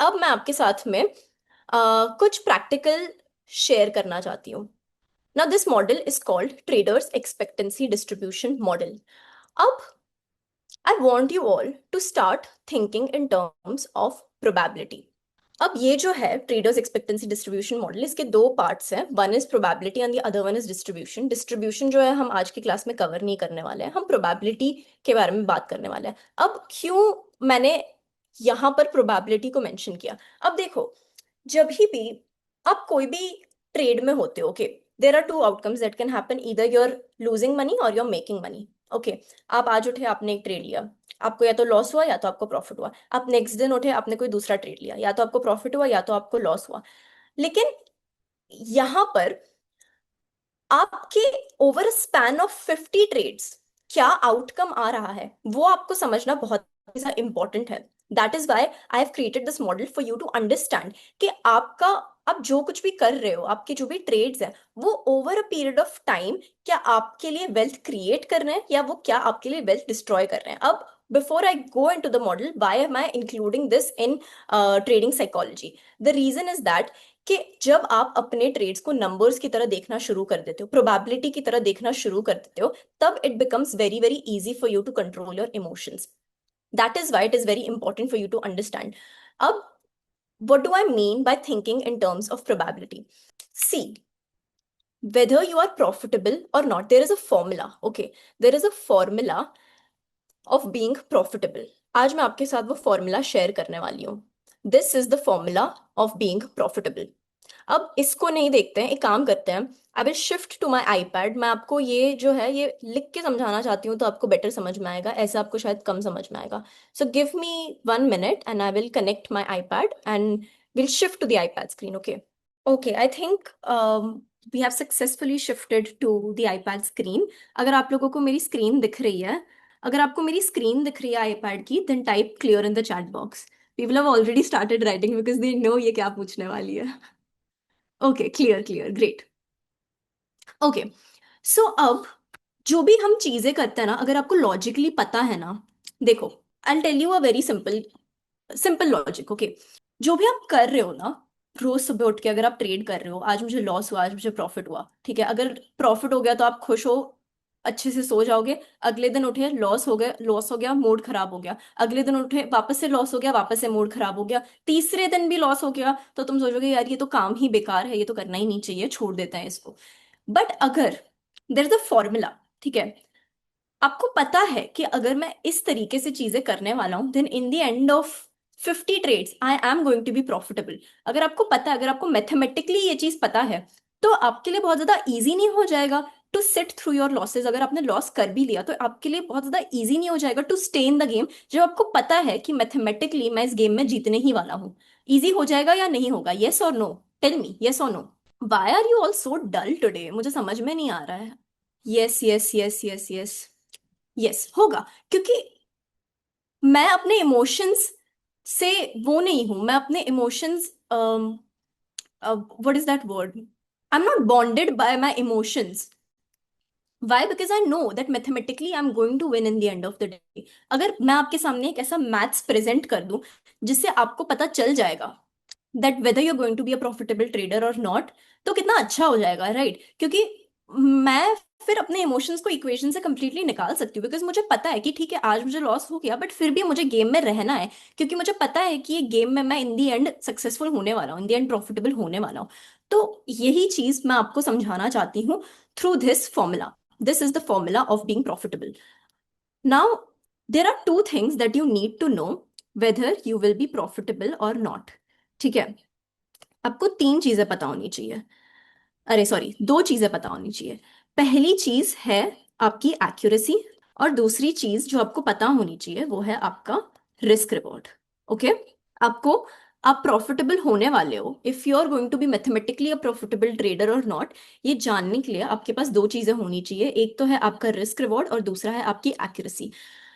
अब मैं आपके साथ में कुछ प्रैक्टिकल शेयर करना चाहती हूँ। Now this model is called traders expectancy distribution model. अब I want you all to start thinking in terms of probability. अब ये जो है ट्रेडर्स एक्सपेक्टेंसी डिस्ट्रीब्यूशन मॉडल, इसके दो पार्ट्स हैं। One is probability and the other one is distribution. Distribution जो है हम आज की क्लास में कवर नहीं करने वाले हैं, हम प्रोबेबिलिटी के बारे में बात करने वाले हैं। अब क्यों मैंने यहाँ पर प्रोबेबिलिटी को मेंशन किया? अब देखो, जब भी आप कोई भी ट्रेड में होते हो, okay, there are two outcomes that can happen, either you are losing money और you are making money. Okay, आप आज उठे, आपने एक ट्रेड लिया, आपको या तो लॉस हुआ या तो आपको प्रॉफिट हुआ। आप नेक्स्ट दिन उठे, आपने कोई दूसरा ट्रेड लिया, या तो आपको प्रॉफिट हुआ या तो आपको लॉस हुआ। लेकिन यहां पर आपके ओवर स्पैन ऑफ 50 ट्रेड्स क्या आउटकम आ रहा है, वो आपको समझना बहुत इंपॉर्टेंट है। That is why I have created this model for you to understand कि आपका, आप जो कुछ भी कर रहे हो, आपके जो भी ट्रेड्स हैं, वो over a period of time क्या आपके लिए वेल्थ क्रिएट कर रहे हैं या वो क्या आपके लिए वेल्थ डिस्ट्रॉय कर रहे हैं। अब before I go into the model, why am I including this in trading psychology? The reason is that कि जब आप अपने ट्रेड्स को नंबर्स की तरह देखना शुरू कर देते हो, प्रोबेबिलिटी की तरह देखना शुरू कर देते हो, तब it becomes very very easy for you to control your emotions. That is why it is very important for you to understand. अब what do I mean by thinking in terms of probability? See, whether you are profitable or not, there is a formula. Okay, there is a formula of being profitable. आज मैं आपके साथ वो formula share करने वाली हूँ। This is the formula of being profitable. अब इसको नहीं देखते हैं, एक काम करते हैं। I will shift to my iPad. मैं आपको ये जो है ये लिख के समझाना चाहती हूँ तो आपको बेटर समझ में आएगा, ऐसे आपको शायद कम समझ में आएगा। So give me 1 minute and I will connect my iPad and will shift to the iPad screen. Okay, okay, I think we have successfully shifted to the iPad screen. अगर आप लोगों को मेरी स्क्रीन दिख रही है, अगर आपको मेरी स्क्रीन दिख रही है आईपैड की, then type clear in the chat box. People have already started writing because they know ये क्या पूछने वाली है। Okay, clear clear, great. Okay, so अब जो भी हम चीजें करते हैं ना, अगर आपको लॉजिकली पता है ना, देखो, I tell you a very simple simple logic. Okay, जो भी आप कर रहे हो ना, रोज सुबह उठ के अगर आप ट्रेड कर रहे हो, आज मुझे लॉस हुआ, आज मुझे प्रॉफिट हुआ, ठीक है, अगर प्रॉफिट हो गया तो आप खुश हो, अच्छे से सो जाओगे। अगले दिन उठे, लॉस हो गया, लॉस हो गया, मूड खराब हो गया। अगले दिन उठे, वापस से लॉस हो गया, वापस से मूड खराब हो गया। तीसरे दिन भी लॉस हो गया तो तुम सोचोगे यार ये तो काम ही बेकार है, ये तो करना ही नहीं चाहिए, छोड़ देते हैं इसको। बट अगर देर इज अ फॉर्मूला, ठीक है, आपको पता है कि अगर मैं इस तरीके से चीजें करने वाला हूं, then in the end of 50 trades I am going to be profitable. अगर आपको पता है, अगर आपको मैथमेटिकली ये चीज पता है, तो आपके लिए बहुत ज्यादा इजी नहीं हो जाएगा to sit through your losses. अगर आपने लॉस कर भी लिया तो आपके लिए बहुत ज्यादा इजी नहीं हो जाएगा to stay in the game, जब आपको पता है कि मैथमेटिकली मैं इस गेम में जीतने ही वाला हूँ। इजी हो जाएगा या नहीं होगा? येस और नो? टेल मी, येस और no. Why are you all so dull today? मुझे समझ में नहीं आ रहा है। Yes yes yes yes yes, yes होगा, क्योंकि मैं अपने इमोशंस से वो नहीं हूं। मैं अपने emotions, what is that word, I am not bonded by my emotions. Why? Because I know that mathematically I am going to win in the end of the day. अगर मैं आपके सामने एक ऐसा मैथ्स प्रेजेंट कर दूं जिससे आपको पता चल जाएगा that whether you are going to be a profitable trader और नॉट, तो कितना अच्छा हो जाएगा, राइट? क्योंकि मैं फिर अपने इमोशंस को इक्वेशन से कंप्लीटली निकाल सकती हूँ, बिकॉज मुझे पता है कि ठीक है आज मुझे लॉस हो गया, बट फिर भी मुझे गेम में रहना है, क्योंकि मुझे पता है कि ये गेम में मैं इन दी एंड सक्सेसफुल होने वाला हूँ, इन दी एंड प्रॉफिटेबल होने वाला हूँ। तो यही चीज मैं आपको समझाना चाहती हूँ through this formula. This is the formula of being profitable. Now there are two things that you need to know whether you will be profitable और नॉट। ठीक है, आपको तीन चीजें पता होनी चाहिए। अरे सॉरी, दो चीजें पता होनी चाहिए। पहली चीज है आपकी एक्यूरेसी, और दूसरी चीज जो आपको पता होनी चाहिए वो है आपका रिस्क रिवॉर्ड। ओके, आपको, आप प्रॉफिटेबल होने वाले हो, if you are going to be mathematically a profitable trader और नॉट, ये जानने के लिए आपके पास दो चीजें होनी चाहिए। एक तो है आपका रिस्क रिवॉर्ड और दूसरा है आपकी एक्यूरेसी।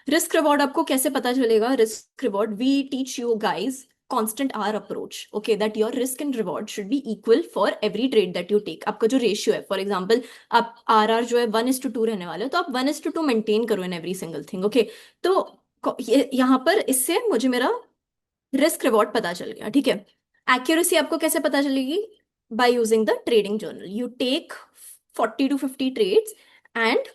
रिस्क रिवॉर्ड आपको कैसे पता चलेगा? Risk reward we teach you guys constant R approach, okay, that your risk and reward should be equal for every trade that you take। आपका जो रेशियो है, फॉर एग्जाम्पल आप RR जो है 1:2 रहने वाले हो, तो आप 1:2 मेंटेन करो in every single thing. Okay, तो ये यहाँ पर इससे मुझे मेरा रिस्क रिवॉर्ड पता चल गया, ठीक है। एक्यूरेसी आपको कैसे पता चलेगी? By using the trading journal. You take 40 to 50 trades and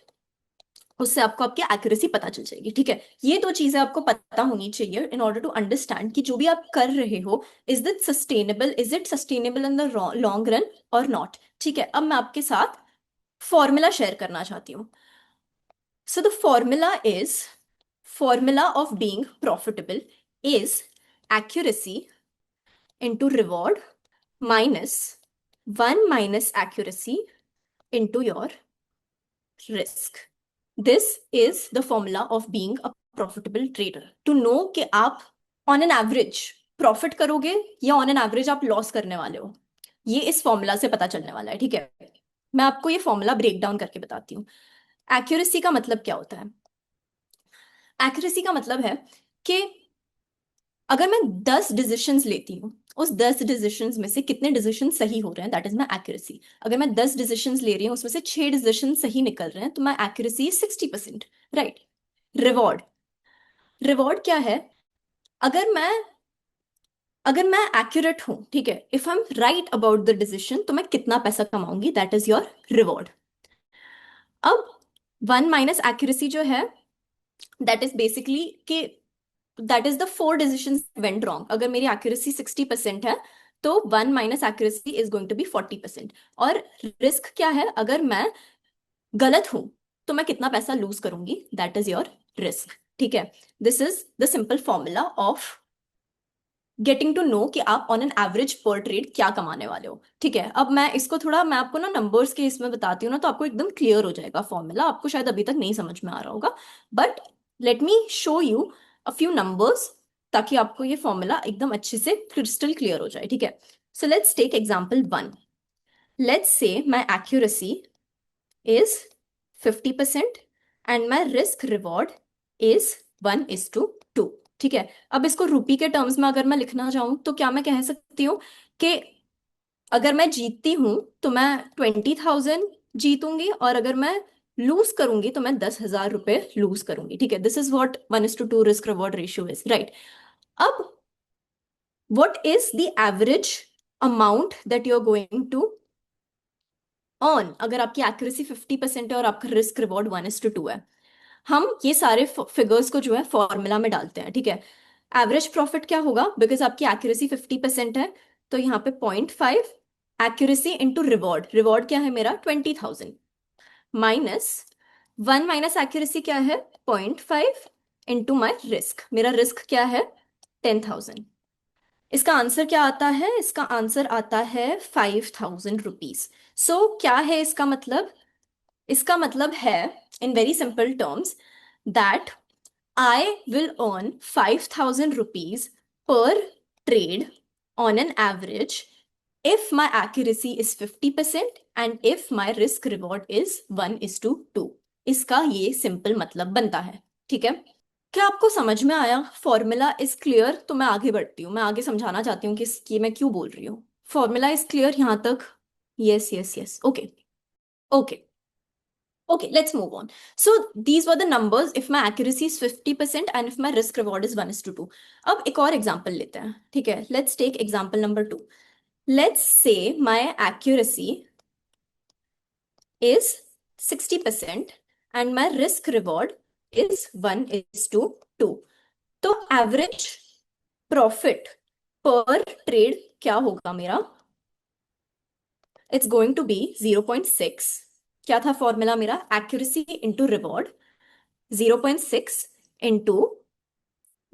उससे आपको आपकी एक्यूरेसी पता चल जाएगी, ठीक है। ये दो चीजें आपको पता होनी चाहिए इन ऑर्डर टू अंडरस्टैंड कि जो भी आप कर रहे हो, is it sustainable in the long run और नॉट, ठीक है। अब मैं आपके साथ फॉर्मूला शेयर करना चाहती हूँ। So the formula of being profitable is accuracy into reward minus 1 minus accuracy into your risk. This is the formula of being a profitable trader. To know कि आप on an average प्रॉफिट करोगे या on an average आप loss करने वाले हो, ये इस फॉर्मूला से पता चलने वाला है, ठीक है। मैं आपको ये फॉर्मूला ब्रेक डाउन करके बताती हूँ। एक्यूरेसी का मतलब क्या होता है? एक्यूरेसी का मतलब है कि अगर मैं 10 डिसीशंस लेती हूँ, उस 10 डिसीशंस में से कितने डिसीजन सही हो रहे हैं, दैट इज माई एक्यूरेसी। अगर मैं 10 डिसीशंस ले रही हूँ, उसमें से 6 डिसीजन सही निकल रहे हैं, तो माई एक्यूरेसी 60%, राइट। रिवॉर्ड, रिवॉर्ड क्या है? अगर मैं अगर मैं एक्यूरेट हूं, ठीक है, if I am right about the decision, तो मैं कितना पैसा कमाऊंगी, दैट इज योर रिवॉर्ड। अब 1 माइनस एक्यूरेसी जो है, दैट इज बेसिकली कि that is the 4 decisions went wrong. अगर मेरी एक्यूरेसी 60% है, तो 1 minus accuracy is going to be 40%। और रिस्क क्या है? अगर मैं गलत हूं, तो मैं कितना पैसा लूज करूंगी, दैट इज योर रिस्क, ठीक है। This is the simple formula of getting to know कि आप on an average per trade क्या कमाने वाले हो, ठीक है। अब मैं इसको थोड़ा, मैं आपको ना नंबर्स के इसमें बताती हूँ ना, तो आपको एकदम क्लियर हो जाएगा फॉर्मूला। आपको शायद अभी तक नहीं समझ में आ रहा होगा, but let me show you a few numbers, ताकि आपको ये फॉर्मूला एकदम अच्छे से क्रिस्टल क्लियर हो जाए, ठीक है। So let's take example 1। Let's say my accuracy is 50% and my risk reward is 1:2, ठीक है। अब इसको रुपी के टर्म्स में अगर मैं लिखना चाहूं, तो क्या मैं कह सकती हूँ कि अगर मैं जीतती हूं, तो मैं 20,000 जीतूंगी, और अगर मैं लूज करूंगी, तो मैं 10,000 रुपए लूज करूंगी, ठीक है। This is what 1:2 risk reward ratio is, right. अब what is the average amount that you're going to earn अगर आपकी एक्यूरेसी 50% है और आपका रिस्क रिवॉर्ड 1:2 है? हम ये सारे फिगर्स को जो है फॉर्मूला में डालते हैं, ठीक है। एवरेज प्रॉफिट क्या होगा? बिकॉज आपकी एक्यूरेसी 50% है, तो यहाँ पे 0.5 एक्यूरेसी इंटू रिवॉर्ड। रिवॉर्ड क्या है मेरा? 20,000 माइनस 1 माइनस एक्यूरेसी क्या है? 0.5 इंटू माई रिस्क। मेरा रिस्क क्या है? 10,000। इसका आंसर क्या आता है? इसका आंसर आता है 5,000 रुपीज। सो क्या है इसका मतलब? इसका मतलब है, in very simple terms, that I will earn 5,000 rupees per trade on an average if my accuracy is 50% and if my risk reward is 1:2। इसका ये सिंपल मतलब बनता है, ठीक है। क्या आपको समझ में आया? Formula is clear? तो मैं आगे बढ़ती हूँ, मैं आगे समझाना चाहती हूँ कि मैं क्यों बोल रही हूँ। फॉर्मूला इज क्लियर यहाँ तक? Yes yes yes, okay okay. Okay, let's move on. So these were the numbers if my accuracy is 50% and if my risk reward is 1:2। अब एक और एग्जांपल लेते हैं, ठीक है। Let's take example number 2। Let's say my accuracy is 60% and my risk reward is 1:2। तो average profit per trade क्या होगा मेरा? It's going to be 0.6। क्या था फॉर्मूला मेरा? एक्यूरेसी इंटू रिवॉर्ड 0.6 इंटू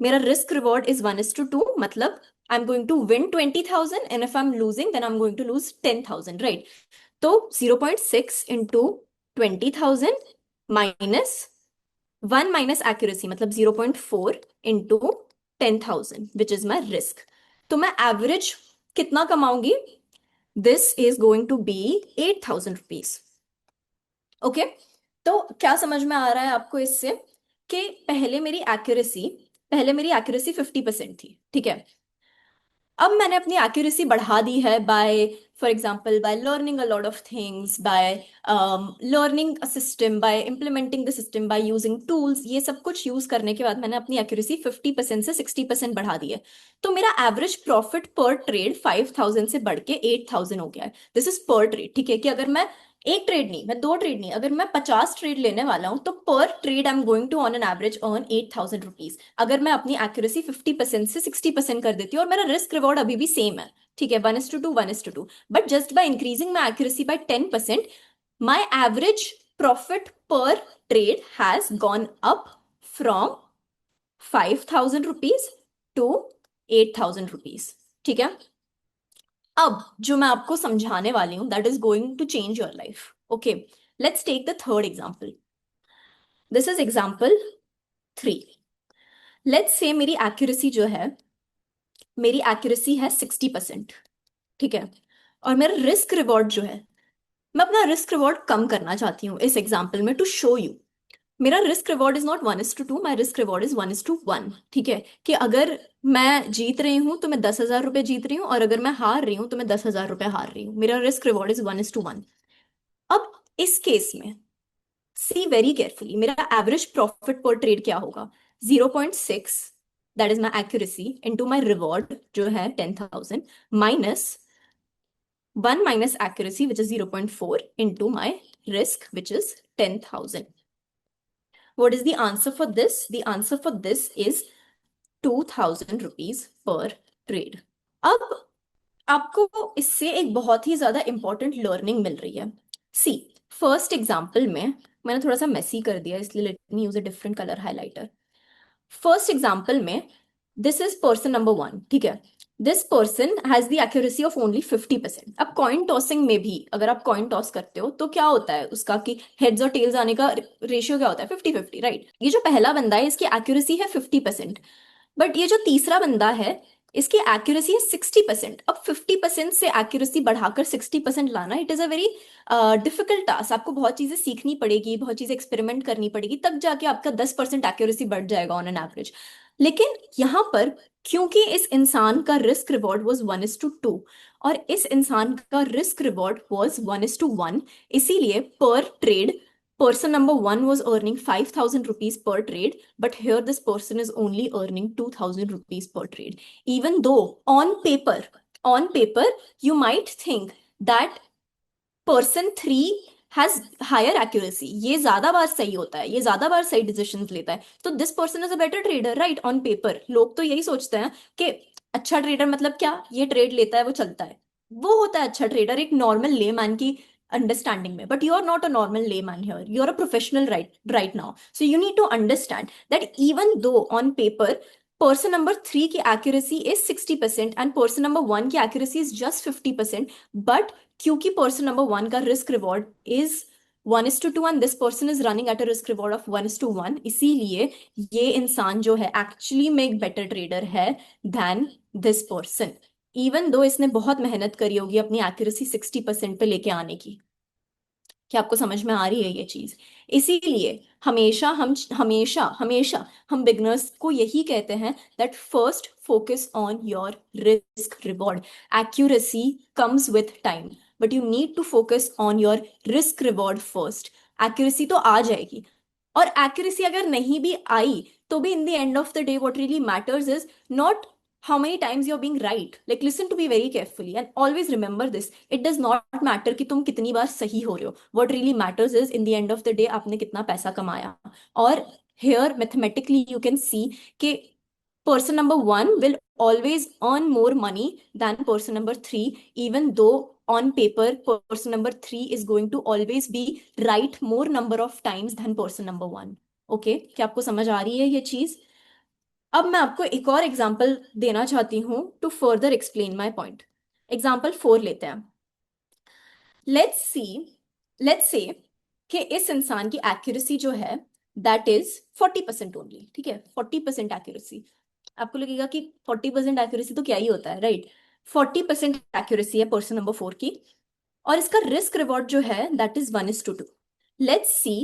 मेरा रिस्क रिवॉर्ड इज 1:2, मतलब I am going to win 20,000 and if I am losing then I am going to lose 10,000, right. तो 0.6 into 20,000 minus 1 minus accuracy, मतलब 0.4 into 10,000 which is my risk. तो मैं average कितना कमाऊंगी? This is going to be 8,000 rupees, okay. तो क्या समझ में आ रहा है आपको इससे कि पहले मेरी एक्यूरेसी 50% थी, ठीक है। अब मैंने अपनी एक्यूरेसी बढ़ा दी है bye For example, by learning a lot of things, by learning a system, by implementing the system, by using tools, ये सब कुछ यूज करने के बाद मैंने अपनी एक्यूरेसी 50% से 60% बढ़ा दी है। तो मेरा एवरेज प्रॉफिट पर ट्रेड 5000 से बढ़ के 8000 हो गया है। दिस इज पर ट्रेड, ठीक है। कि अगर मैं एक ट्रेड नहीं, मैं दो ट्रेड नहीं, अगर मैं 50 ट्रेड लेने वाला हूं तो per trade I am going to on an average earn 8000 rupees. अगर मैं अपनी एक्यूरेसी 50% से 60% कर देती हूँ, और मेरा रिस्क रिवॉर्ड अभी भी सेम है, ठीक है, 1:2, 1:2, but just by increasing my accuracy by 10%, my average profit per trade has gone up from 5000 rupees to 8000 rupees, ठीक है। अब जो मैं आपको समझाने वाली हूं that is going to change your life. Okay, let's take the third example. This is example 3। Let's say मेरी एक्यूरेसी जो है, मेरी एक्यूरेसी है 60%, ठीक है। और मेरा रिस्क रिवॉर्ड जो है, मैं अपना रिस्क रिवॉर्ड कम करना चाहती हूँ इस एग्जाम्पल में टू शो यू। मेरा risk reward is not 1:2, my risk reward is 1:1, ठीक है। कि अगर मैं जीत रही हूं तो मैं 10,000 रुपए जीत रही हूँ, और अगर मैं हार रही हूँ तो मैं 10,000 रुपए हार रही हूँ। मेरा रिस्क रिवॉर्ड इज 1:1। अब इस केस में सी वेरी केयरफुली, मेरा एवरेज प्रॉफिट पर ट्रेड क्या होगा? 0.6, that is my accuracy, into my reward जो है 10,000, minus 1 minus accuracy, which is 0.4, into my risk, which is 10,000. What is the answer for this? The answer for this is 2,000 rupees per trade. अब आपको इससे एक बहुत ही ज्यादा important learning मिल रही है। सी, फर्स्ट एग्जाम्पल में मैंने थोड़ा सा मेसी कर दिया, इसलिए let me use a different colour highlighter. First example में दिस इज पर्सन नंबर 1, ठीक है। This person has the accuracy of only 50%। अब कॉइन टॉसिंग में भी अगर आप कॉइन टॉस करते हो तो क्या होता है उसका कि हेड्स और टेल्स आने का रेशियो क्या होता है? 50-50, राइट। ये जो पहला बंदा है इसकी एक्यूरेसी है 50%, बट ये जो तीसरा बंदा है इसकी एक्यूरेसी है 60%। अब 50% से एक्यूरेसी बढ़ाकर 60% लाना, it is a very difficult task. आपको बहुत चीजें सीखनी पड़ेगी, बहुत चीजें एक्सपेरिमेंट करनी पड़ेगी, तब जाके आपका 10% एक्यूरेसी बढ़ जाएगा ऑन एन एवरेज। लेकिन यहाँ पर क्योंकि इस इंसान का रिस्क रिवॉर्ड वॉज 1:2 और इस इंसान का रिस्क रिवॉर्ड वॉज 1:1, इसीलिए पर trade person number 1 was earning 5,000 rupees per trade, but here this person is only earning 2,000 rupees per trade. Even though on paper, you might think that person 3 has higher accuracy, ये ज्यादा बार सही होता है, ये ज्यादा बार सही डिसीजंस लेता है, तो this person is a better trader, right. On paper लोग तो यही सोचते हैं कि अच्छा ट्रेडर मतलब क्या, ये ट्रेड लेता है वो चलता है, वो होता है अच्छा ट्रेडर एक नॉर्मल लेमैन की अंडरस्टैंडिंग में। But you are not a normal layman here, you are a professional right now. So you need to understand that even though on paper person number 3 की accuracy is 60% and person number 1 की accuracy is just 50%, but क्योंकि person number 1 का risk reward is 1:2 and this person is running at a risk reward of 1:1, इसीलिए ये इंसान जो है actually में एक बेटर ट्रेडर है then this person, even though इसने बहुत मेहनत करी होगी अपनी एक्यूरेसी 60% पे लेके आने की। क्या आपको समझ में आ रही है ये चीज? इसीलिए हमेशा हम बिगनर्स को यही कहते हैं that first focus on your risk reward. Accuracy comes with time, but you need to focus on your risk reward first. Accuracy तो आ जाएगी, और एक्यूरेसी अगर नहीं भी आई तो भी इन the end of the day what really matters is not how many times you're being right. Like listen to me very carefully and always remember this, it does not matter कि तुम कितनी बार सही हो रहे हो। what really matters is in the end of the day आपने कितना पैसा कमाया। और here mathematically you can see कि person number 1 will always earn more money than person number 3, even though on paper person number 3 is going to always be right more number of times than person number 1. okay, क्या आपको समझ आ रही है ये चीज? अब मैं आपको एक और एग्जाम्पल देना चाहती हूं to further explain my point. Example 4 लेते हैं। लेट्स सी, लेट्स से कि इस इंसान की एक्यूरेसी जो है दैट इज 40% ओनली, ठीक है। 40% एक्यूरेसी, आपको लगेगा कि 40% एक्यूरेसी तो क्या ही होता है, राइट। 40% एक्यूरेसी है पर्सन नंबर 4 की, और इसका रिस्क रिवॉर्ड जो है that is 1:2। Let's see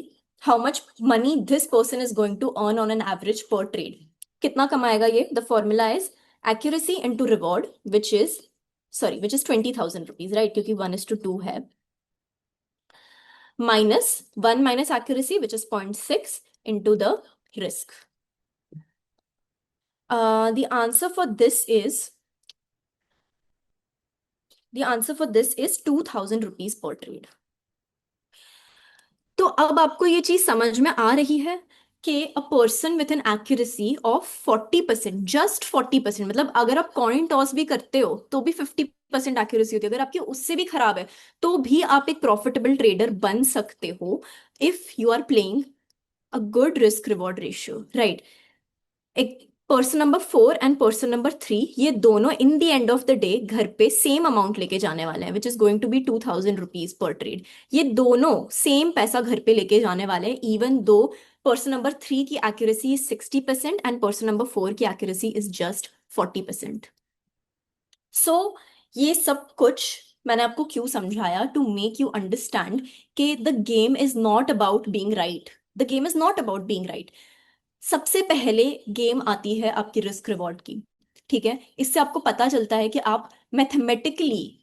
how much money this person is going to earn on an average per trade. कितना कमाएगा ये? The formula is accuracy into reward, which is sorry which is 20,000 rupees, right, क्योंकि 1:2 है, minus 1 minus accuracy which is 0.6 into the risk. The answer for this is the answer for this is 2,000 rupees per trade. तो अब आपको ये चीज समझ में आ रही है कि a person with an accuracy of 40%, just 40%, मतलब अगर आप कॉइन टॉस भी करते हो तो भी 50% एक्यूरेसी होती है, अगर आपकी उससे भी खराब है तो भी आप एक प्रॉफिटेबल ट्रेडर बन सकते हो if you are playing a good risk reward ratio, right. एक person number 4 and person number 3, ये दोनों in the end of the day घर पे सेम अमाउंट लेके जाने वाले हैं which is going to be 2,000 rupees per trade. ये दोनों सेम पैसा घर पे लेके जाने वाले हैं, इवन दो पर्सन नंबर 3 की accuracy is 60% and person number 4 की एक्यूरेसी इज जस्ट 40%. सो ये सब कुछ मैंने आपको क्यों समझाया, टू मेक यू अंडरस्टैंड कि the game is not about being right. The game is not about being right. सबसे पहले गेम आती है आपकी रिस्क रिवॉर्ड की, ठीक है. इससे आपको पता चलता है कि आप मैथमेटिकली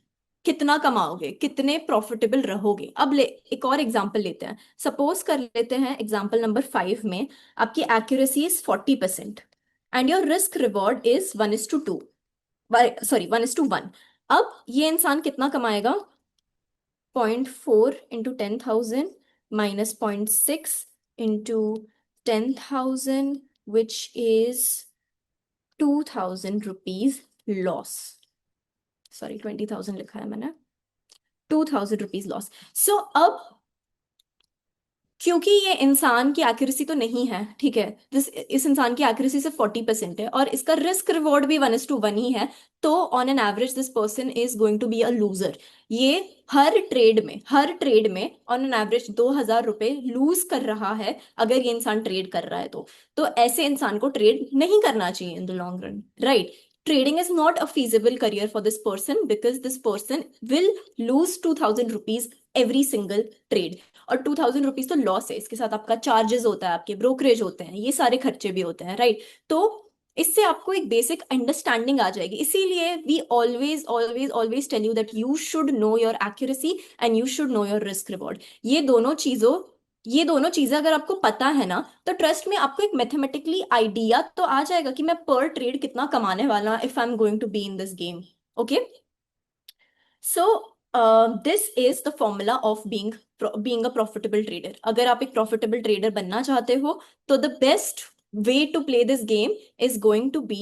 कितना कमाओगे, कितने प्रॉफिटेबल रहोगे. अब एक और एग्जांपल लेते हैं. सपोज कर लेते हैं एग्जांपल नंबर 5 में आपकी accuracy is 40% and your risk reward is 1:2, sorry 1:1. अब ये इंसान कितना कमाएगा? 0.4 into 10,000 minus 0.6 into 10,000 which is 2,000 rupees loss. Sorry 20,000 लिखा है मैंने, 2,000 रुपीज लॉस. सो अब क्योंकि ये इंसान की एक्यूरेसी तो नहीं है, ठीक है, इस इंसान की एक्यूरेसी सिर्फ 40% है और इसका रिस्क रिवॉर्ड भी 1:1 ही है, तो on an average this person is going to be a loser. ये हर ट्रेड में ऑन एन एवरेज 2,000 रुपए लूज कर रहा है अगर ये इंसान ट्रेड कर रहा है तो ऐसे इंसान को ट्रेड नहीं करना चाहिए in the long run, right. Trading is not a feasible career for this person because this person will lose 2,000 rupees every single trade. और 2,000 रुपीज तो लॉस है, इसके साथ आपका चार्जेस होता है, आपके ब्रोकरेज होते हैं, ये सारे खर्चे भी होते हैं, राइट. तो इससे आपको एक बेसिक अंडरस्टैंडिंग आ जाएगी. इसीलिए we always always always tell you that you should know your accuracy and you should know your risk reward. ये दोनों चीजें अगर आपको पता है ना, तो ट्रस्ट में आपको एक मैथमेटिकली आइडिया तो आ जाएगा कि मैं पर ट्रेड कितना कमाने वाला if I am going to be in this game. Okay. So this is the formula of being a profitable trader. अगर आप एक प्रॉफिटेबल ट्रेडर बनना चाहते हो तो the best way to play this game is going to be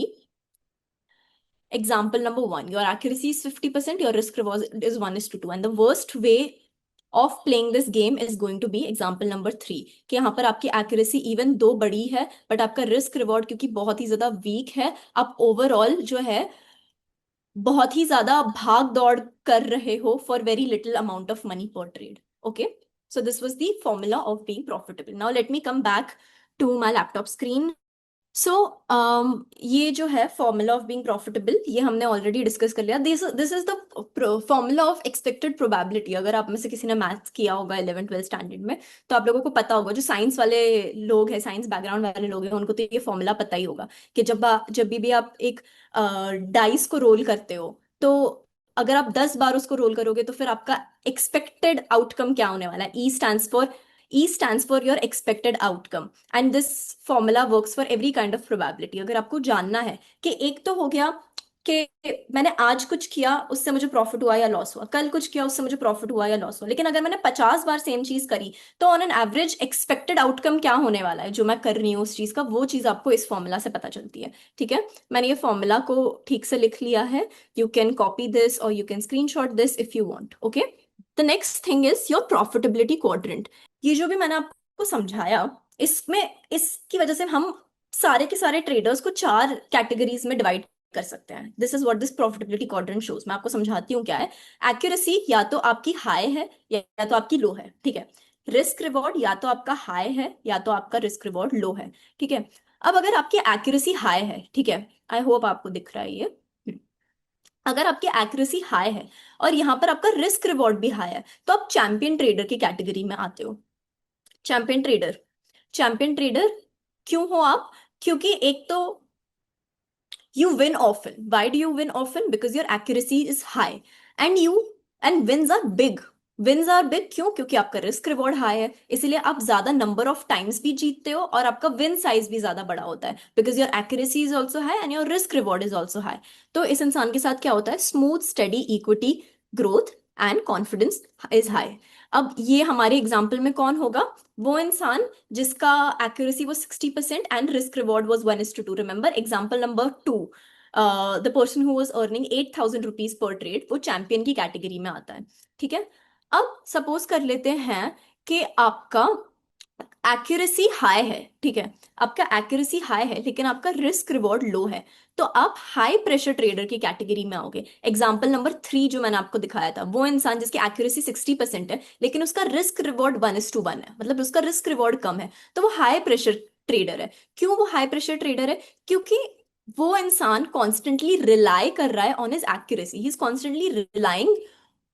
example number 1. Your accuracy is 50%, your risk reward is 1:2, and the worst way of playing this game is going to be example number 3, कि यहाँ पर आपकी accuracy even दो बड़ी है but आपका risk reward क्योंकि बहुत ही ज्यादा weak है, आप overall जो है बहुत ही ज्यादा भाग दौड़ कर रहे हो for very little amount of money per trade. Okay. So this was the formula of being profitable. Now let me come back to my laptop screen. So ये जो है फॉर्मूला ऑफ बीइंग प्रॉफिटेबल, ये हमने already discuss कर लिया. This is the formula of expected probability. अगर आप में से किसी ने मैथ्स किया होगा 11th 12th स्टैंडर्ड में तो आप लोगों को पता होगा. जो साइंस वाले लोग हैं, साइंस बैकग्राउंड वाले लोग हैं, उनको तो ये फॉर्मूला पता ही होगा कि जब भी आप एक डाइस को रोल करते हो तो अगर आप 10 बार उसको रोल करोगे तो फिर आपका एक्सपेक्टेड आउटकम क्या होने वाला है. ई stands for your expected outcome and this formula works for every kind of probability. अगर आपको जानना है कि एक तो हो गया कि मैंने आज कुछ किया उससे मुझे प्रॉफिट हुआ या लॉस हुआ, कल कुछ किया उससे मुझे प्रॉफिट हुआ या लॉस हुआ, लेकिन अगर मैंने 50 बार सेम चीज करी तो on an average expected outcome क्या होने वाला है जो मैं कर रही हूँ उस चीज का, वो चीज आपको इस फॉर्मूला से पता चलती है. ठीक है, मैंने ये फॉर्मूला को ठीक से लिख लिया है. यू कैन कॉपी दिस और you can screenshot this if you want. Okay. The next thing is your profitability quadrant. ये जो भी मैंने आपको समझाया, इसमें इसकी वजह से हम सारे के सारे ट्रेडर्स को 4 कैटेगरीज में डिवाइड कर सकते हैं. This is what this profitability quadrant shows. मैं आपको समझाती हूँ क्या है. एक्यूरेसी या तो आपकी हाई है या तो आपकी लो है, ठीक है. रिस्क रिवॉर्ड या तो आपका हाई है या तो आपका रिस्क रिवॉर्ड लो है, ठीक है. अब अगर आपकी एक्यूरेसी हाई है, ठीक है, आई होप आपको दिख रहा है ये. अगर आपकी एक्यूरेसी हाई है और यहाँ पर आपका रिस्क रिवॉर्ड भी हाई है तो आप चैंपियन ट्रेडर की कैटेगरी में आते हो. Champion trader. चैंपियन ट्रेडर क्यों हो आप? क्योंकि एक तो You win often. Why do you win often? Because your accuracy is high. And wins are big. Wins are big क्यों? क्योंकि आपका रिस्क रिवॉर्ड हाई है, इसीलिए आप ज्यादा नंबर ऑफ टाइम्स भी जीतते हो और आपका विन साइज भी ज्यादा बड़ा होता है, because your accuracy is also high and your risk reward is also high. तो इस इंसान के साथ क्या होता है? Smooth study equity growth and confidence is high. अब ये हमारे एग्जाम्पल में कौन होगा? वो इंसान जिसका एक्यूरेसी वो 60% and risk reward was 1:2। Remember example number 2, the person who was earning 8,000 rupees per trade, वो चैंपियन की कैटेगरी में आता है। ठीक है, अब सपोज कर लेते हैं कि आपका एक्यूरेसी हाई है। ठीक है, आपका एक्यूरेसी हाई है लेकिन आपका रिस्क रिवॉर्ड लो है, तो आप हाई प्रेशर ट्रेडर की कैटेगरी में आओगे। एग्जाम्पल नंबर 3 जो मैंने आपको दिखाया था, वो इंसान जिसकी एक्यूरेसी 60% है लेकिन उसका रिस्क रिवॉर्ड 1:1 है, मतलब उसका रिस्क रिवॉर्ड कम है, तो वो हाई प्रेशर ट्रेडर है। क्यों वो हाई प्रेशर ट्रेडर है? क्योंकि वो इंसान कॉन्स्टेंटली रिलाई कर रहा है on his accuracy, he is constantly relying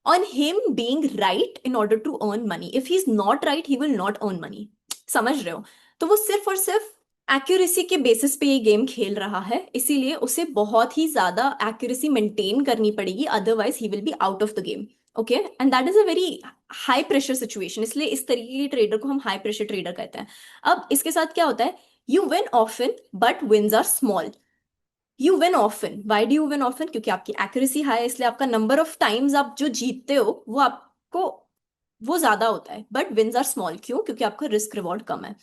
on him being right in order to earn money. If he's not right, he will not earn money. समझ रहे हो? तो वो सिर्फ और सिर्फ एक्यूरेसी के बेसिस पे ये गेम खेल रहा है, इसीलिए उसे बहुत ही ज्यादा एक्यूरेसी मेंटेन करनी पड़ेगी, otherwise he will be out of the game. Okay, and that is a very high pressure situation, इसलिए इस तरीके के ट्रेडर को हम हाई प्रेशर ट्रेडर कहते हैं। अब इसके साथ क्या होता है? You win often but wins are small. You win often, why do you win often? क्योंकि आपकी एक्यूरेसी हाई है, इसलिए आपका नंबर ऑफ टाइम्स आप जो जीतते हो वो आपको वो ज्यादा होता है, बट विंस आर स्मॉल। क्यों? क्योंकि आपका रिस्क रिवॉर्ड कम है।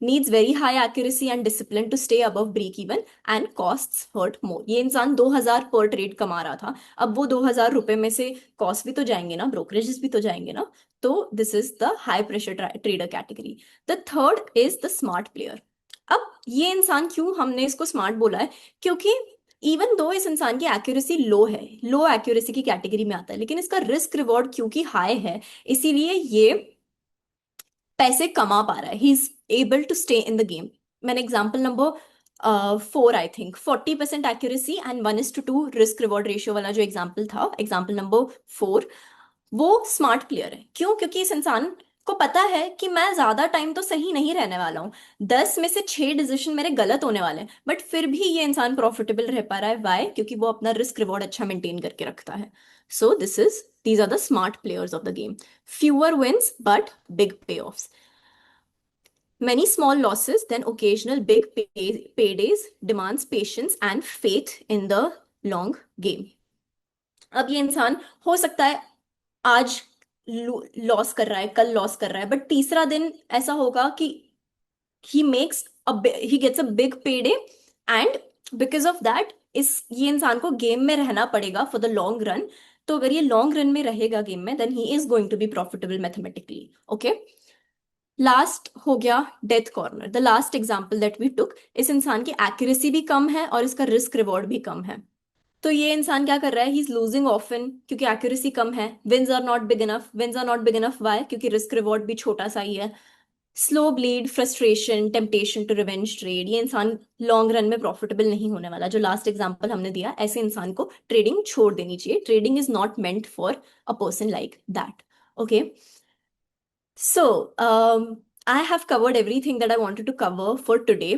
Needs very high accuracy and discipline to stay above break even and costs hurt more. ये इंसान 2,000 पर ट्रेड कमा रहा था, अब वो 2,000 रुपए में से कॉस्ट भी तो जाएंगे ना, ब्रोकरेजेस भी तो जाएंगे ना। तो this is the high pressure trader category. The third is the smart player. अब ये इंसान, क्यों हमने इसको स्मार्ट बोला है? क्योंकि इवन दो इस इंसान की एक्यूरेसी लो है, लो एक्यूरेसी की कैटेगरी में आता है, लेकिन इसका रिस्क रिवॉर्ड क्योंकि हाई है, इसीलिए ये पैसे कमा पा रहा है, he is able to stay in the game. मैंने example number 4, I think 40% accuracy and 1:2 risk reward ratio वाला जो एग्जाम्पल था, एग्जाम्पल नंबर 4, वो स्मार्ट प्लेयर है। क्यों? क्योंकि इस इंसान को पता है कि मैं ज्यादा टाइम तो सही नहीं रहने वाला हूँ, 10 में से 6 डिसीजन मेरे गलत होने वाले हैं, बट फिर भी ये इंसान प्रॉफिटेबल रह पा रहा है। वाई? क्योंकि वो अपना रिस्क रिवॉर्ड अच्छा मेंटेन करके रखता है। So these are the smart players of the game. Fewer wins but big payoffs, many small losses then occasional big paydays demands patience and faith in the long game। अब ये इंसान हो सकता है आज लॉस कर रहा है, कल लॉस कर रहा है, बट तीसरा दिन ऐसा होगा कि he makes he gets a big payday, and because of that इस ये इंसान को गेम में रहना पड़ेगा फॉर द लॉन्ग रन। तो अगर ये लॉन्ग रन में रहेगा गेम में, then he is going to be profitable mathematically. Okay, last हो गया death corner, the last example that we took. इस इंसान की एक्यूरेसी भी कम है और इसका रिस्क रिवॉर्ड भी कम है। तो ये इंसान क्या कर रहा है? ही इज लूजिंग ऑफन क्योंकि एक्यूरेसी कम है। Wins are not big enough, wins are not big enough why? क्योंकि रिस्क रिवॉर्ड भी छोटा सा ही है। Slow bleed, frustration, temptation to revenge trade, ये इंसान लॉन्ग रन में प्रॉफिटेबल नहीं होने वाला। जो लास्ट एग्जांपल हमने दिया, ऐसे इंसान को ट्रेडिंग छोड़ देनी चाहिए। Trading is not meant for a person like that. Okay, so I have covered everything that I wanted to cover for today.